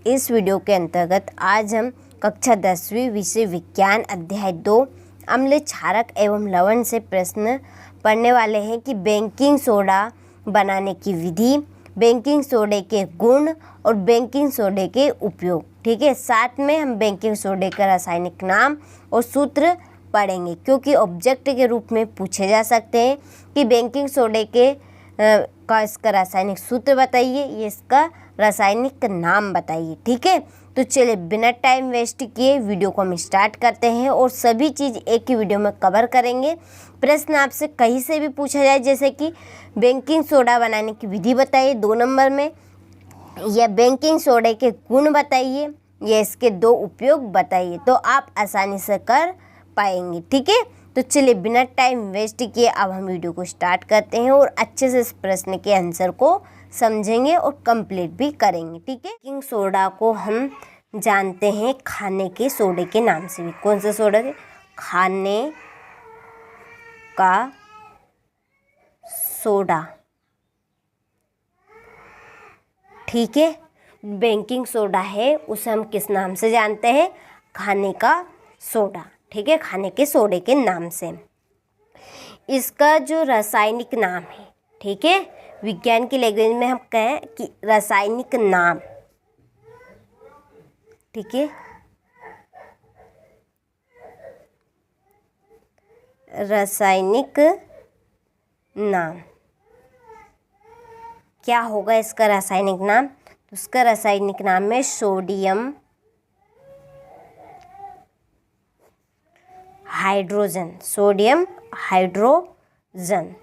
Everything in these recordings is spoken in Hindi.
इस वीडियो के अंतर्गत आज हम कक्षा 10वीं विषय विज्ञान अध्याय 2 अम्ल क्षारक एवं लवण से प्रश्न पढ़ने वाले हैं कि बेकिंग सोडा बनाने की विधि, बेकिंग सोडे के गुण और बेकिंग सोडे के उपयोग। ठीक है, साथ में हम बेकिंग सोडे का रासायनिक नाम और सूत्र पढ़ेंगे, क्योंकि ऑब्जेक्ट के रूप में पूछे जा सकते हैं कि बेकिंग सोडे के इसका रासायनिक सूत्र बताइए, ये इसका रासायनिक नाम बताइए। ठीक है, तो चलिए बिना टाइम वेस्ट किए वीडियो को हम स्टार्ट करते हैं और सभी चीज़ एक ही वीडियो में कवर करेंगे। प्रश्न आपसे कहीं से भी पूछा जाए, जैसे कि बेकिंग सोडा बनाने की विधि बताइए 2 नंबर में, या बेकिंग सोडे के गुण बताइए, या इसके 2 उपयोग बताइए, तो आप आसानी से कर पाएंगे। ठीक है, तो चलिए बिना टाइम वेस्ट किए अब हम वीडियो को स्टार्ट करते हैं और अच्छे से इस प्रश्न के आंसर को समझेंगे और कंप्लीट भी करेंगे। ठीक है, बेकिंग सोडा को हम जानते हैं खाने के सोडे के नाम से भी। कौन सा सोडा है? खाने का सोडा। ठीक है, बेकिंग सोडा है उसे हम किस नाम से जानते हैं? खाने का सोडा। ठीक है, खाने के सोडे के नाम से। इसका जो रासायनिक नाम है, ठीक है, विज्ञान की लैंग्वेज में हम कहें कि रासायनिक नाम। ठीक है, रासायनिक नाम क्या होगा इसका रासायनिक नाम? तो उसका रासायनिक नाम है सोडियम हाइड्रोजन। Sodium hydrogen.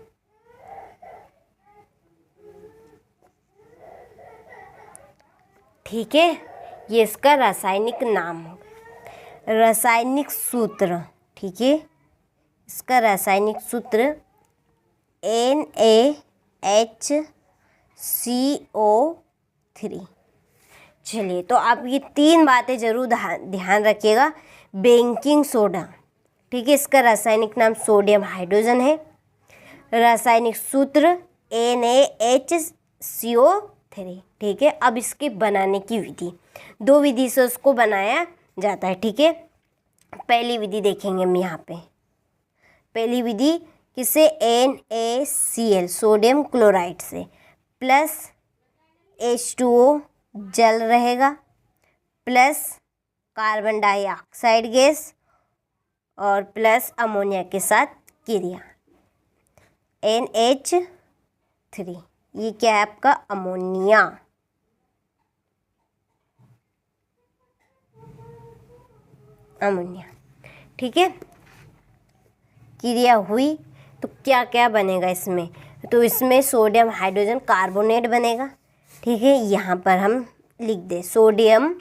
ठीक है, ये इसका रासायनिक नाम होगा। रासायनिक सूत्र, ठीक है, इसका रासायनिक सूत्र NaHCO3। चलिए, तो आप ये 3 बातें जरूर ध्यान रखिएगा। बेकिंग सोडा, ठीक है, इसका रासायनिक नाम सोडियम हाइड्रोजन है। रासायनिक सूत्र NaHCO3। ठीक है, अब इसके बनाने की विधि, 2 विधि से उसको बनाया जाता है। ठीक है, पहली विधि देखेंगे हम यहाँ पे। पहली विधि किससे? NaCl सोडियम क्लोराइड से, प्लस H2O जल रहेगा, प्लस कार्बन डाइऑक्साइड गैस और प्लस अमोनिया के साथ क्रिया NH3। ये क्या है आपका? अमोनिया। अमोनिया। ठीक है, क्रिया हुई तो क्या क्या बनेगा इसमें? तो इसमें सोडियम हाइड्रोजन कार्बोनेट बनेगा। ठीक है, यहाँ पर हम लिख दें सोडियम,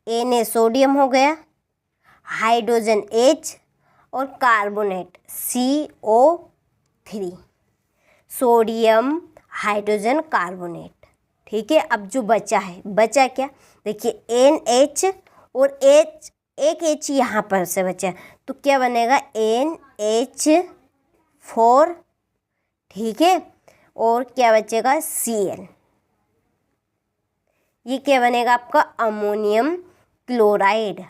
Na सोडियम हो गया, हाइड्रोजन H और carbonate CO3, sodium hydrogen carbonate. ठीक है, अब जो बचा है, बचा क्या? देखिए NH और H, एक H यहाँ पर से बचा, तो क्या बनेगा? NH4। ठीक है, और क्या बचेगा? Cl। ये क्या बनेगा आपका? Ammonium chloride.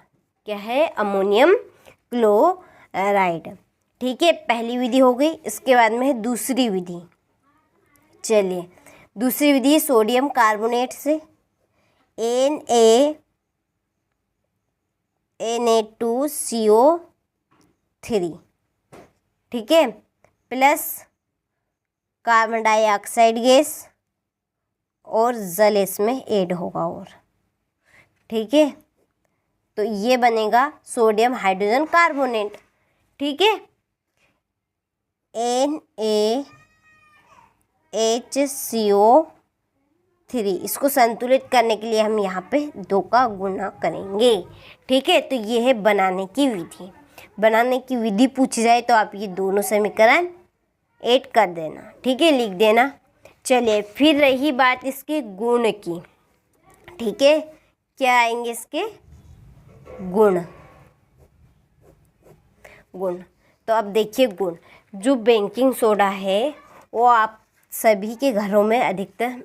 क्या है? Ammonium chloride. ठीक है, पहली विधि हो गई। इसके बाद में है दूसरी विधि। चलिए, दूसरी विधि सोडियम कार्बोनेट से Na2CO3। ठीक है, प्लस कार्बन डाइऑक्साइड गैस और जल इसमें ऐड होगा। और ठीक है, तो ये बनेगा सोडियम हाइड्रोजन कार्बोनेट। ठीक है, NaHCO3। इसको संतुलित करने के लिए हम यहाँ पे 2 का गुणा करेंगे। ठीक है, तो ये है बनाने की विधि। बनाने की विधि पूछ जाए तो आप ये दोनों समीकरण ऐड कर देना। ठीक है, लिख देना। चलिए, फिर रही बात इसके गुण की। ठीक है, क्या आएंगे इसके गुण? गुण, तो अब देखिए गुण। जो बेकिंग सोडा है वो आप सभी के घरों में अधिकतर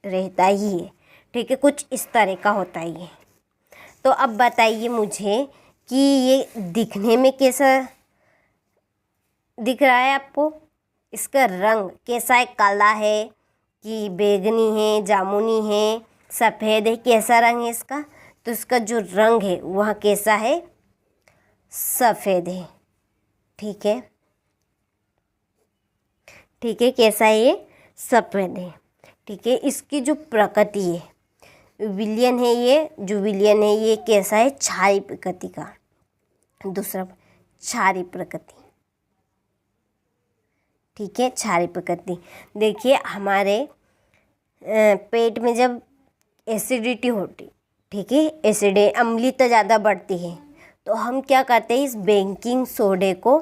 रहता ही है। ठीक है, कुछ इस तरह का होता है ये। तो अब बताइए मुझे कि ये दिखने में कैसा दिख रहा है आपको, इसका रंग कैसा है, काला है कि बैंगनी है, जामुनी है, सफ़ेद है, कैसा रंग है इसका? तो इसका जो रंग है वह कैसा है? सफ़ेद है। ठीक है, ठीक है, कैसा है ये? सफ़ेद है। ठीक है, इसकी जो प्रकृति है विलियन है, ये जो विलियन है ये कैसा है? क्षारीय प्रकृति का। दूसरा क्षारीय प्रकृति। ठीक है, क्षारीय प्रकृति। देखिए हमारे पेट में जब एसिडिटी होती, ठीक है, अम्लता ज़्यादा बढ़ती है, तो हम क्या करते हैं? इस बेकिंग सोडे को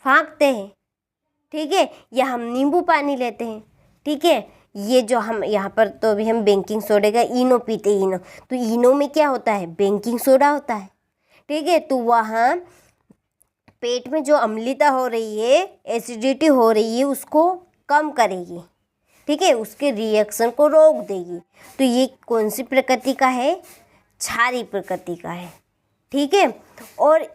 फाँकते हैं। ठीक है, या हम नींबू पानी लेते हैं। ठीक है, ये जो हम यहाँ पर तो अभी हम बेकिंग सोडे का इनो पीते हैं। इनो, तो इनो में क्या होता है? बेकिंग सोडा होता है। ठीक है, तो वहाँ पेट में जो अम्लता हो रही है, एसिडिटी हो रही है, उसको कम करेगी। ठीक है, उसके रिएक्शन को रोक देगी। तो ये कौन सी प्रकृति का है? क्षारीय प्रकृति का है। ठीक है, और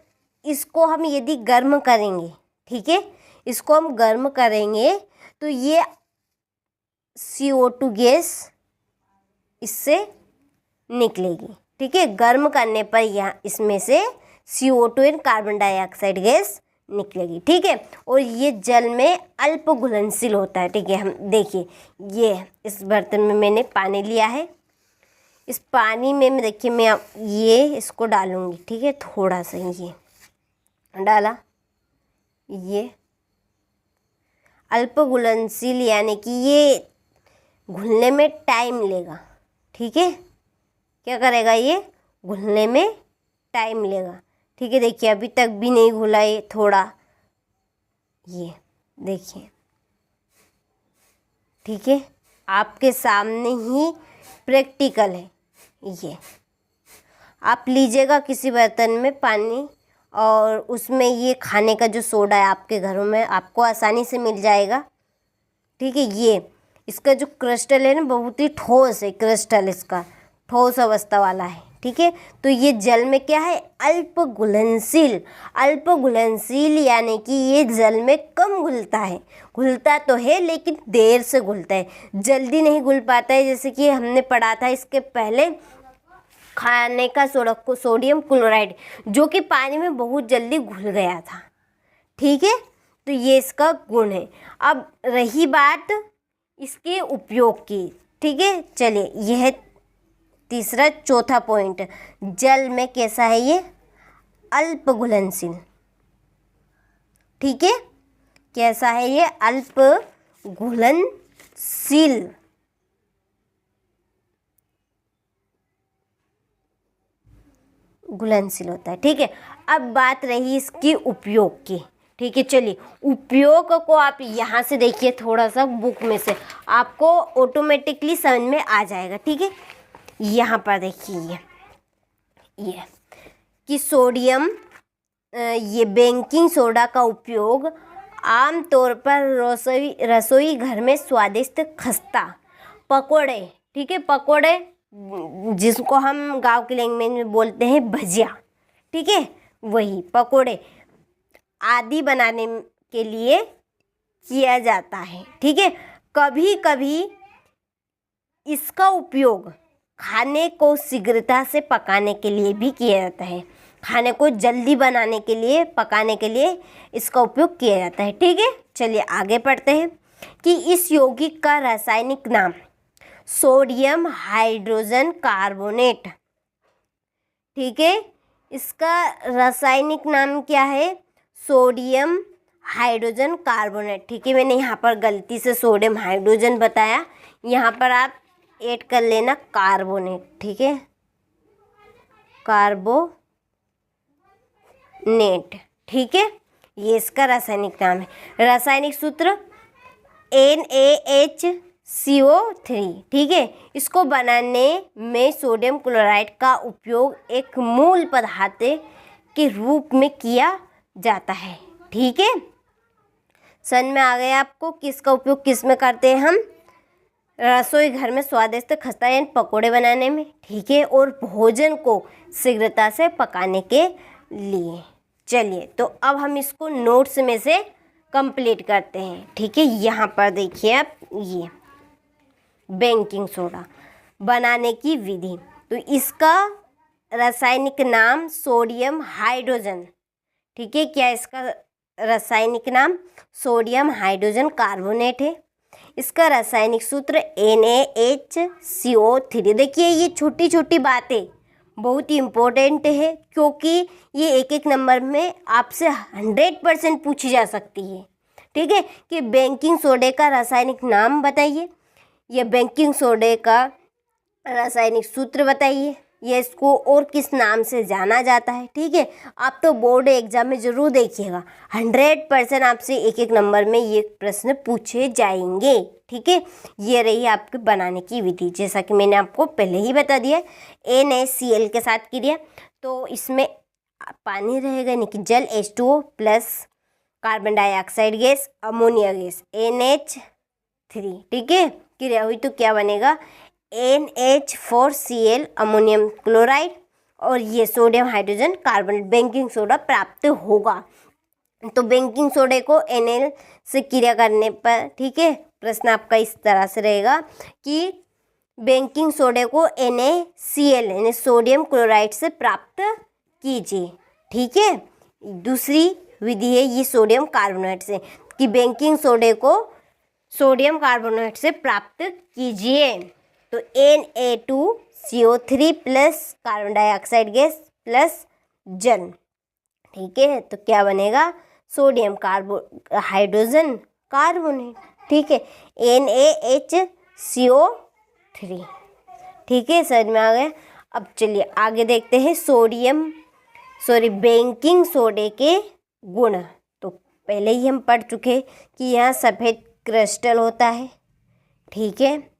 इसको हम यदि गर्म करेंगे, ठीक है, इसको हम गर्म करेंगे तो ये CO2 गैस इससे निकलेगी। ठीक है, गर्म करने पर यहाँ इसमें से CO2 यानी कार्बन डाइऑक्साइड गैस निकलेगी। ठीक है, और ये जल में अल्प घुलनशील होता है। ठीक है, हम देखिए ये इस बर्तन में मैंने पानी लिया है। इस पानी में मैं देखिए मैं ये इसको डालूँगी। ठीक है, थोड़ा सा ये डाला, ये अल्प घुलनशील यानी कि ये घुलने में टाइम लेगा। ठीक है, क्या करेगा? ये घुलने में टाइम लेगा। ठीक है, देखिए अभी तक भी नहीं घुला ये थोड़ा, ये देखिए। ठीक है, आपके सामने ही प्रैक्टिकल है ये। आप लीजिएगा किसी बर्तन में पानी और उसमें ये खाने का जो सोडा है आपके घरों में आपको आसानी से मिल जाएगा। ठीक है, ये इसका जो क्रिस्टल है ना बहुत ही ठोस है, क्रिस्टल इसका ठोस अवस्था वाला है। ठीक है, तो ये जल में क्या है? अल्प घुलनशील। अल्प घुलनशील यानी कि ये जल में कम घुलता है। घुलता तो है लेकिन देर से घुलता है, जल्दी नहीं घुल पाता है। जैसे कि हमने पढ़ा था इसके पहले खाने का सोडा को सोडियम क्लोराइड, जो कि पानी में बहुत जल्दी घुल गया था। ठीक है, तो ये इसका गुण है। अब रही बात इसके उपयोग की। ठीक है, चलिए यह तीसरा चौथा पॉइंट, जल में कैसा है ये? अल्प घुलनशील। ठीक है, कैसा है ये? अल्प घुलनशील। घुलनशील होता है। ठीक है, अब बात रही इसकी उपयोग की। ठीक है, चलिए उपयोग को आप यहाँ से देखिए, थोड़ा सा बुक में से आपको ऑटोमेटिकली समझ में आ जाएगा। ठीक है, यहाँ पर देखिए ये कि सोडियम ये बेकिंग सोडा का उपयोग आमतौर पर रसोई घर में स्वादिष्ट खस्ता, पकोड़े, ठीक है, पकोड़े जिसको हम गांव की लैंग्वेज में बोलते हैं भजिया, ठीक है, वही पकोड़े आदि बनाने के लिए किया जाता है। ठीक है, कभी कभी इसका उपयोग खाने को शीघ्रता से पकाने के लिए भी किया जाता है। खाने को जल्दी बनाने के लिए, पकाने के लिए इसका उपयोग किया जाता है। ठीक है, चलिए आगे पढ़ते हैं कि इस यौगिक का रासायनिक नाम सोडियम हाइड्रोजन कार्बोनेट। ठीक है, इसका रासायनिक नाम क्या है? Sodium hydrogen carbonate. ठीक है, मैंने यहाँ पर गलती से सोडियम हाइड्रोजन बताया, यहाँ पर आप ऐड कर लेना कार्बोनेट। ठीक है, कार्बोनेट। ठीक है, ये इसका रासायनिक नाम है। रासायनिक सूत्र NaHCO3। ठीक है, इसको बनाने में सोडियम क्लोराइड का उपयोग एक मूल पदार्थ के रूप में किया जाता है। ठीक है, समझ में आ गया आपको किसका उपयोग किस में करते हैं हम? रसोई घर में स्वादिष्ट खस्ता यानी पकोड़े बनाने में, ठीक है, और भोजन को शीघ्रता से पकाने के लिए। चलिए तो अब हम इसको नोट्स में से कंप्लीट करते हैं, ठीक है। यहाँ पर देखिए आप, ये बेकिंग सोडा बनाने की विधि, तो इसका रासायनिक नाम सोडियम हाइड्रोजन, ठीक है। क्या इसका रासायनिक नाम सोडियम हाइड्रोजन कार्बोनेट है। इसका रासायनिक सूत्र NaHCO3। देखिए ये छोटी छोटी बातें बहुत ही इम्पोर्टेंट है, क्योंकि ये एक एक नंबर में आपसे 100% पूछी जा सकती है, ठीक है। कि बेकिंग सोडे का रासायनिक नाम बताइए, या बेकिंग सोडे का रासायनिक सूत्र बताइए, या इसको और किस नाम से जाना जाता है, ठीक है। आप तो बोर्ड एग्जाम में ज़रूर देखिएगा, 100% आपसे एक एक नंबर में ये प्रश्न पूछे जाएंगे, ठीक है। ये रही आपके बनाने की विधि, जैसा कि मैंने आपको पहले ही बता दिया। NaCl के साथ क्रिया, तो इसमें पानी रहेगा यानी कि जल H2O plus carbon dioxide gas, ammonia gas NH3, ठीक है। क्रिया हुई तो क्या बनेगा, NH4Cl अमोनियम क्लोराइड, और ये sodium hydrogen carbonate baking soda प्राप्त होगा। तो बेकिंग सोडे को Nl से क्रिया करने पर, ठीक है, प्रश्न आपका इस तरह से रहेगा कि बेकिंग सोडे को NaCl यानी सोडियम क्लोराइड से प्राप्त कीजिए, ठीक है। दूसरी विधि है ये सोडियम कार्बोनेट से, कि बेकिंग सोडे को सोडियम कार्बोनेट से प्राप्त कीजिए। तो Na2CO3 plus carbon dioxide gas plus जल, ठीक है। तो क्या बनेगा, सोडियम हाइड्रोजन कार्बोनेट, ठीक है, NaHCO3, ठीक है। समझ में आ गया। अब चलिए आगे देखते हैं बेकिंग सोडे के गुण। तो पहले ही हम पढ़ चुके कि यहाँ सफ़ेद क्रिस्टल होता है, ठीक है।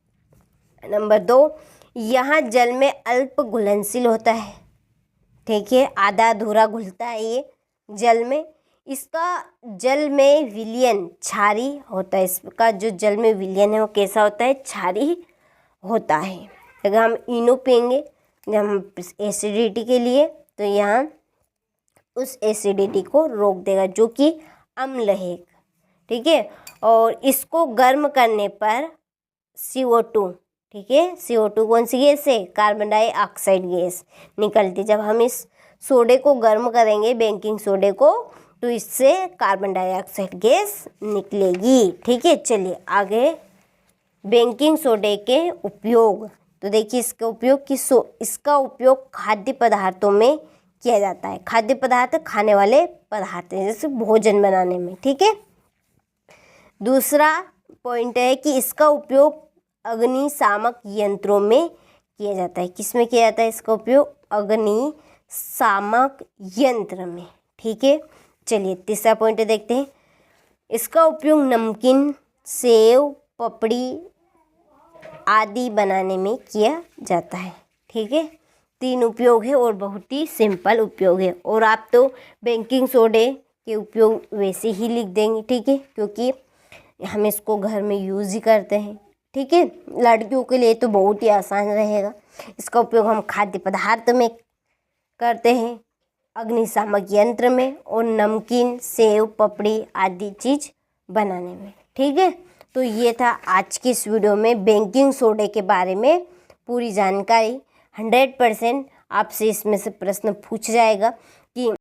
नंबर 2, यहाँ जल में अल्प घुलनशील होता है, ठीक है, आधा अधूरा घुलता है ये जल में। इसका जल में विलयन क्षारी होता है, इसका जो जल में विलयन है वो कैसा होता है, क्षारी होता है। अगर हम इनो पियेंगे हम एसिडिटी के लिए, तो यहाँ उस एसिडिटी को रोक देगा, जो कि अम्ल है, ठीक है। और इसको गर्म करने पर CO2, ठीक है, CO2 कौन सी गैस है, कार्बन डाइऑक्साइड गैस निकलती। जब हम इस सोडे को गर्म करेंगे, बेकिंग सोडे को, तो इससे कार्बन डाइऑक्साइड गैस निकलेगी, ठीक है। चलिए आगे बेकिंग सोडे के उपयोग। तो देखिए इसका उपयोग इसका उपयोग खाद्य पदार्थों में किया जाता है। खाद्य पदार्थ खाने वाले पदार्थ हैं, जैसे भोजन बनाने में, ठीक है। दूसरा पॉइंट है कि इसका उपयोग अग्निशामक यंत्रों में किया जाता है। किस में किया जाता है इसका उपयोग, अग्निशामक यंत्र में, ठीक है। चलिए तीसरा पॉइंट देखते हैं, इसका उपयोग नमकीन, सेव, पपड़ी आदि बनाने में किया जाता है, ठीक है। 3 उपयोग है और बहुत ही सिंपल उपयोग है, और आप तो बेकिंग सोडे के उपयोग वैसे ही लिख देंगे, ठीक है, क्योंकि हम इसको घर में यूज़ ही करते हैं, ठीक है। लड़कियों के लिए तो बहुत ही आसान रहेगा। इसका उपयोग हम खाद्य पदार्थ में करते हैं, अग्निशामक यंत्र में, और नमकीन, सेव, पपड़ी आदि चीज़ बनाने में, ठीक है। तो ये था आज की इस वीडियो में बेकिंग सोडे के बारे में पूरी जानकारी। 100% आपसे इसमें से प्रश्न पूछ जाएगा कि